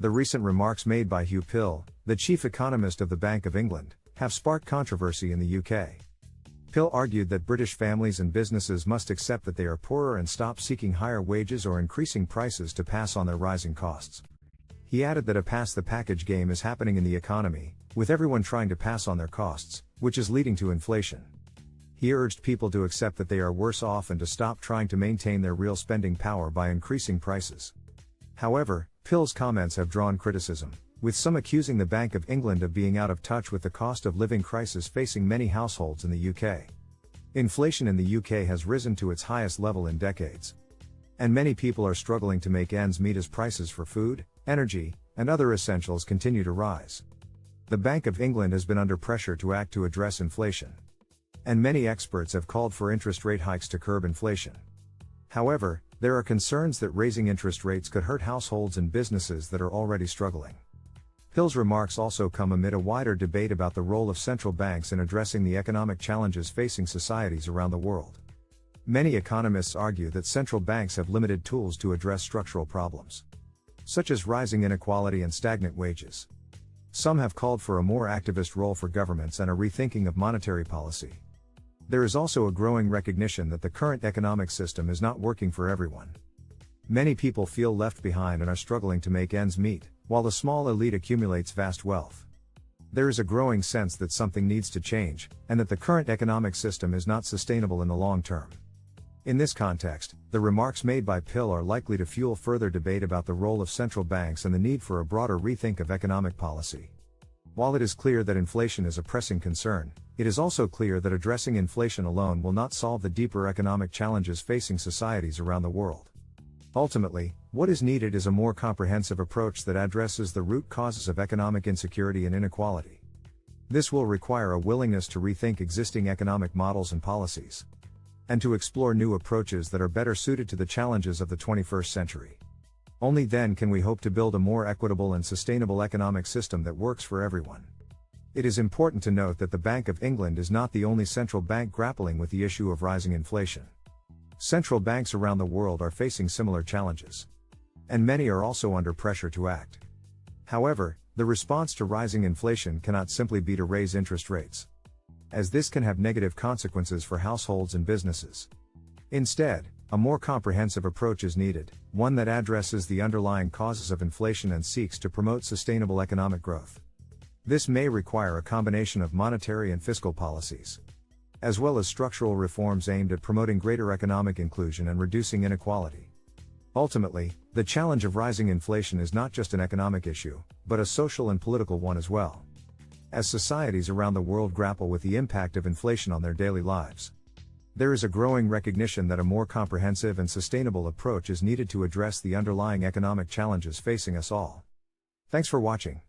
The recent remarks made by Huw Pill, the chief economist of the Bank of England, have sparked controversy in the UK. Pill argued that British families and businesses must accept that they are poorer and stop seeking higher wages or increasing prices to pass on their rising costs. He added that a pass-the-package game is happening in the economy, with everyone trying to pass on their costs, which is leading to inflation. He urged people to accept that they are worse off and to stop trying to maintain their real spending power by increasing prices. However, Pill's comments have drawn criticism, with some accusing the Bank of England of being out of touch with the cost of living crisis facing many households in the UK. Inflation in the UK has risen to its highest level in decades. And many people are struggling to make ends meet as prices for food, energy, and other essentials continue to rise. The Bank of England has been under pressure to act to address inflation. And many experts have called for interest rate hikes to curb inflation. However, there are concerns that raising interest rates could hurt households and businesses that are already struggling. Pill's remarks also come amid a wider debate about the role of central banks in addressing the economic challenges facing societies around the world. Many economists argue that central banks have limited tools to address structural problems, such as rising inequality and stagnant wages. Some have called for a more activist role for governments and a rethinking of monetary policy. There is also a growing recognition that the current economic system is not working for everyone. Many people feel left behind and are struggling to make ends meet, while the small elite accumulates vast wealth. There is a growing sense that something needs to change, and that the current economic system is not sustainable in the long term. In this context, the remarks made by Pill are likely to fuel further debate about the role of central banks and the need for a broader rethink of economic policy. While it is clear that inflation is a pressing concern, it is also clear that addressing inflation alone will not solve the deeper economic challenges facing societies around the world. Ultimately, what is needed is a more comprehensive approach that addresses the root causes of economic insecurity and inequality. This will require a willingness to rethink existing economic models and policies, and to explore new approaches that are better suited to the challenges of the 21st century. Only then can we hope to build a more equitable and sustainable economic system that works for everyone. It is important to note that the Bank of England is not the only central bank grappling with the issue of rising inflation. Central banks around the world are facing similar challenges. And many are also under pressure to act. However, the response to rising inflation cannot simply be to raise interest rates, as this can have negative consequences for households and businesses. Instead, a more comprehensive approach is needed, one that addresses the underlying causes of inflation and seeks to promote sustainable economic growth. This may require a combination of monetary and fiscal policies, as well as structural reforms aimed at promoting greater economic inclusion and reducing inequality. Ultimately, the challenge of rising inflation is not just an economic issue, but a social and political one as well. As societies around the world grapple with the impact of inflation on their daily lives, there is a growing recognition that a more comprehensive and sustainable approach is needed to address the underlying economic challenges facing us all. Thanks for watching.